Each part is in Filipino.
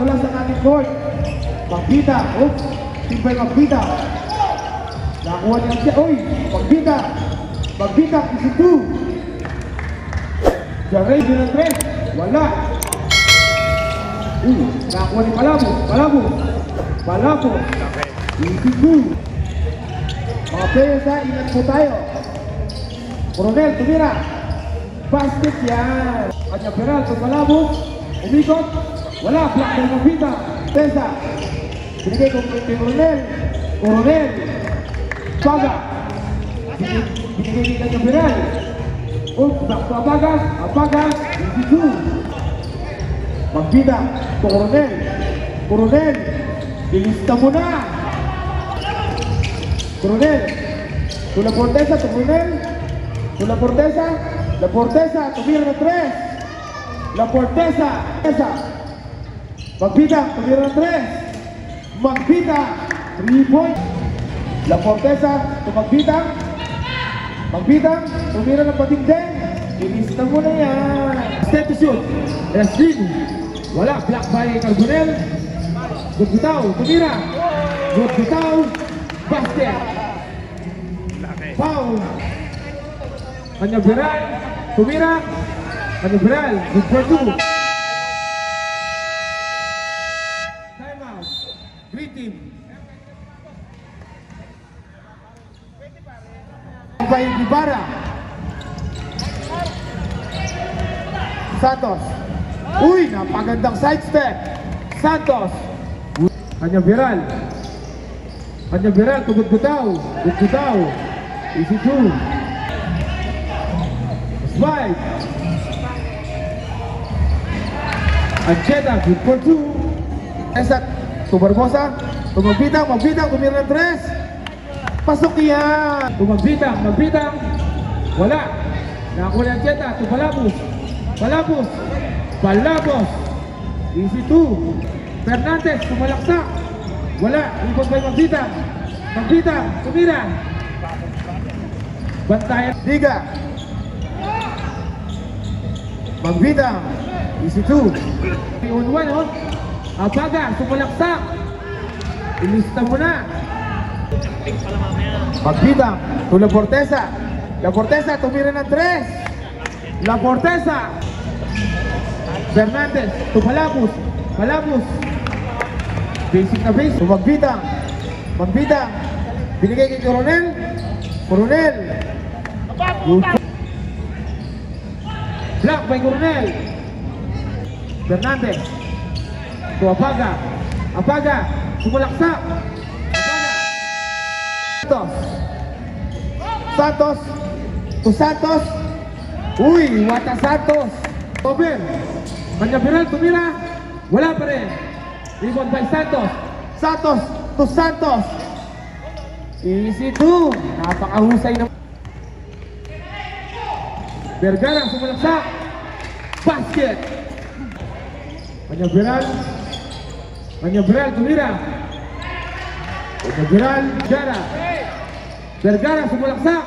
mula sa ating court. Magbita. Oops. Timbay magbita. Nakuha niya siya. Uy! Magbita. Magbita. Isi 2. Jaray din ang 3. Wala. Nakuha ni Palabo. Palabo. Palabo. Isi 2. Mga players ha, ingat po tayo. Coronel, tumira. Basket yan. Kanya Peralto, Palabo. Umikot. Wala. Block ng Magbita. Tesa. Binigay ko kay Coronel. Coronel. Baga. Binigay ni Kanya Peral. Back to Abagas. Abagas. Isi 2. Magbita. Coronel. Coronel. Ilista mo na. Coronel. Tula Portesa. Coronel. Tula Portesa. La Portesa. Tumira na 3. La Portesa. Magbita. Tumira na 3. Magbita. 3 point. La Portesa. Magbita. Magbita. Tumira na patingdeng. Ilista mo na yan. Step to shoot. Raslin. Wala. Block by Carbonel. Gutgutaw. Tumira. Gutgutaw. Basket. Foul. Kanya Beral. Tumira. Kanya Beral. Good for 2. Time out. Green team. Bay Gibara. Santos. Uy, napagandang sidestep. Santos. Kanya Beral. Kanya Beral, tugod-gutaw. Gutgutaw. Easy 2. Spike. Ancheta, good for 2. Esat, Tubarbosa. Magbitang, tumira ng 3. Pasok yan. Magbitang. Wala. Nakakuha ng Ancheta, Palabos. Palabos. Easy 2. Fernandez, tumalaksak. Wala. Ibang by Magbitang. Tumira. Bantayan. Liga. Magbitang. Easy 2. 1-1 oh. Abaga, sumalaksak. Ilista mo na. Magbitang. Tula Portesa. La Portesa, tumira ng 3. La Portesa. Fernandez. Palabos. Basic na base. Magbitang. Binigay kay Coronel. Block by Coronel. Fernandez. To Abaga. Sumalaksak. Santos. To Santos. Uy, Wata Santos. Over. Kanya Peral, tumira. Wala pa rin. Rebound by Santos. To Santos. Easy 2. Napakahusay na. Vergara, sumalaksak. Basket. Kanya Beral, tumira. Kanya Beral, Vergara, sumalaksak.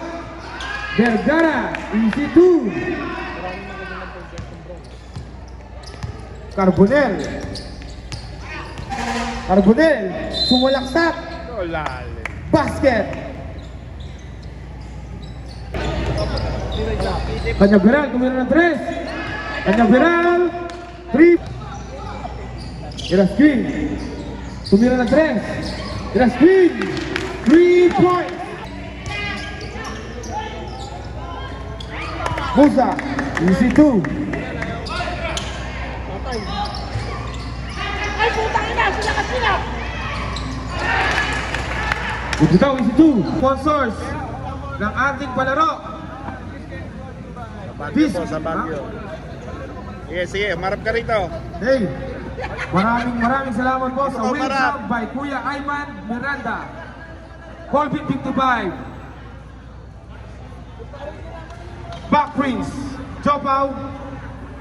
Easy 2. Carbonel, sumalaksak. Basket. Kanya Beral, tumira ng 3. Kanya Beral, 3. Irasquin, tumira ng 3. Irasquin, 3 points. Musa, easy 2. Ay, putang ina, sila. Gutgutaw, easy 2. Sponsors ng ating palaro. Sa Baguio. Sige, marap ka rito. Hey, maraming salamat po sa Wings Up by Kuya Ayman Miranda. Colby 55. Back Prince, Jopaw,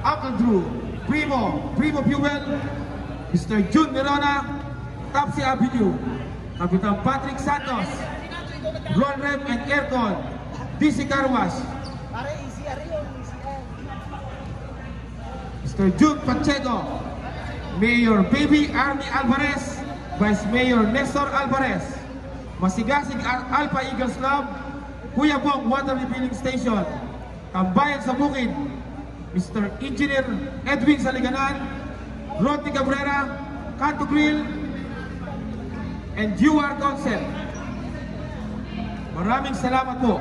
Uncle Drew, Primo Puel, Mr. Jun Mirona, Tapsi Avenue, Kapitan Patrick Santos, Ron Rem and Aircon, DC Carwash, Mr. Jun Pacheco, Mayor Baby Army Alvarez, Vice Mayor Nestor Alvarez, Masigasig Alpha Eagles Club, Kuya Bong Water Refilling Station, Tambayan sa Bukid, Mr. Engineer Edwin Saliganan, Rodney Cabrera, Canto Grill, and UR Council. Maraming salamat po.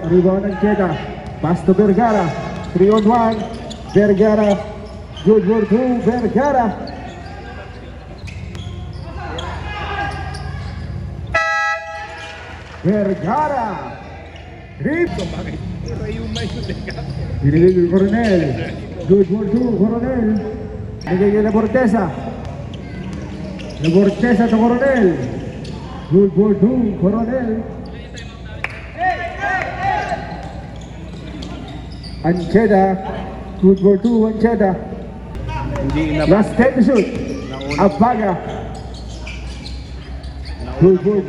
Rebound ng Cheta. Pass to Vergara. 3-on-1. Vergara. Good for 2. Vergara. Vergara. Rip. Binigay kay Coronel. Good for 2. Coronel. Binigay kay Labortesa. Labortesa to Coronel. Good for 2. Coronel. Ancheta, good for 2, Ancheta. Last 10 to shoot. Apaga. Good for 2.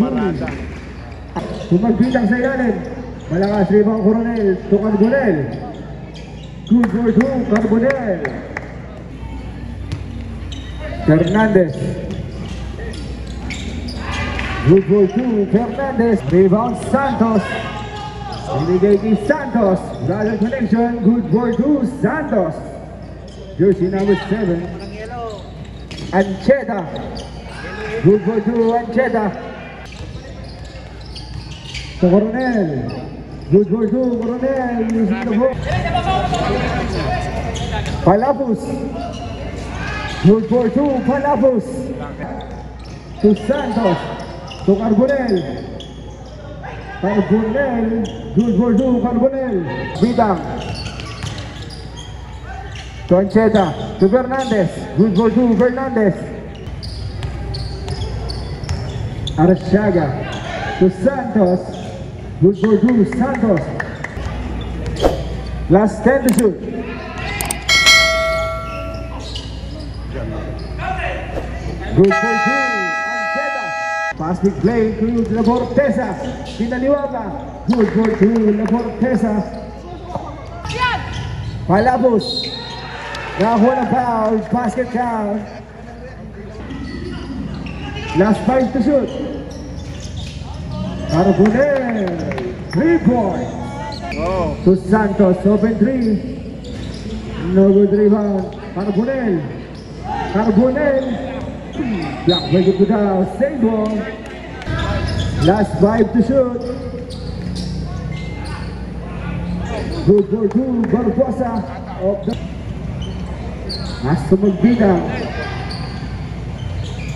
Tumagpitang sa ilalim. Malakas rebound Coronel to Carbonel. Good for 2, Carbonel. Fernandez. Good for 2, Fernandez. Rebound Santos. Binigay kay Santos. Brother connection. Good for 2, Santos. Jersey number 7. Ancheta. Good for 2, Ancheta. To Coronel. Good for 2, Coronel. Using the ball. Palapus. Good for 2, Palapus. To Santos. To Carbonel. Carbonel. Good for 2, Carbonel. Bidang. To Ancheta. To Fernandez. Good for 2, Fernandez. Arciaga. To Santos. Good for 2, Santos. Last 10 to shoot. Good for 2, Ancheta. Pass big play to Labortesa. Pinaliwaga. Good for 2, Labortesa. Palabos. Nakakuha ng foul. Basket count. Last 5 to shoot. Carbonel. 3 points. Oh. To Santos. Open 3. No good rebound. Carbonel. Carbonel. Block break it to down. Save ball. Last 5 to shoot. Good for 2. Barbosa. Of the Hasta Magbidang.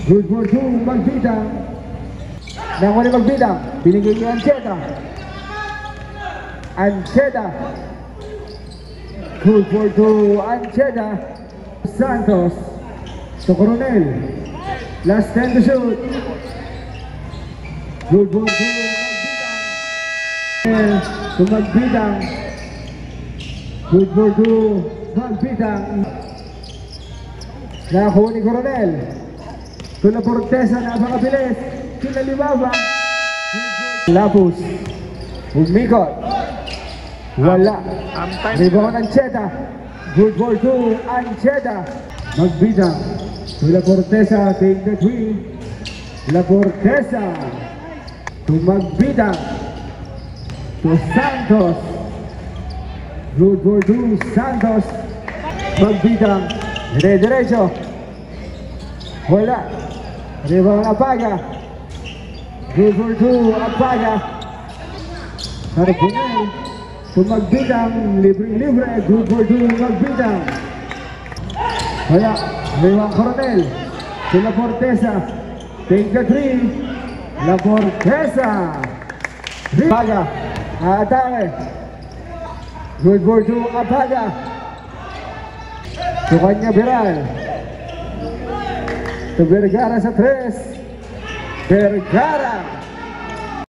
Good for 2. Magbidang. Nakuha ni Magbidang. Binigay ni Ancheta. Ancheta. Good for 2. Ancheta. Santos. To Coronel. Last 10 to shoot. Good for 2. Magbidang. To Magbidang. Good for 2. Magbidang. Nakakuha ni Coronel. To Labortesa. Napakabilis. Kinalibaba. Lapus. Umikot. Wala. Rebound Ancheta. Good for 2. Ancheta. Magbidang. To Labortesa. Take the 3. Labortesa. To Magbidang. To Santos. Good for 2. Santos. Magbidang. Dire-diretso. Wala. Rebound Apaga. Good for 2. Apaga. Carbonel. To Magbidang. Libre-libre. Good for 2. Magbidang. Wala. Rebound Coronel. To Labortesa. Take the 3. Labortesa. Apaga. Atake. Good for 2. Apaga. To kanya Viral. To Vergara sa 3. Vergara.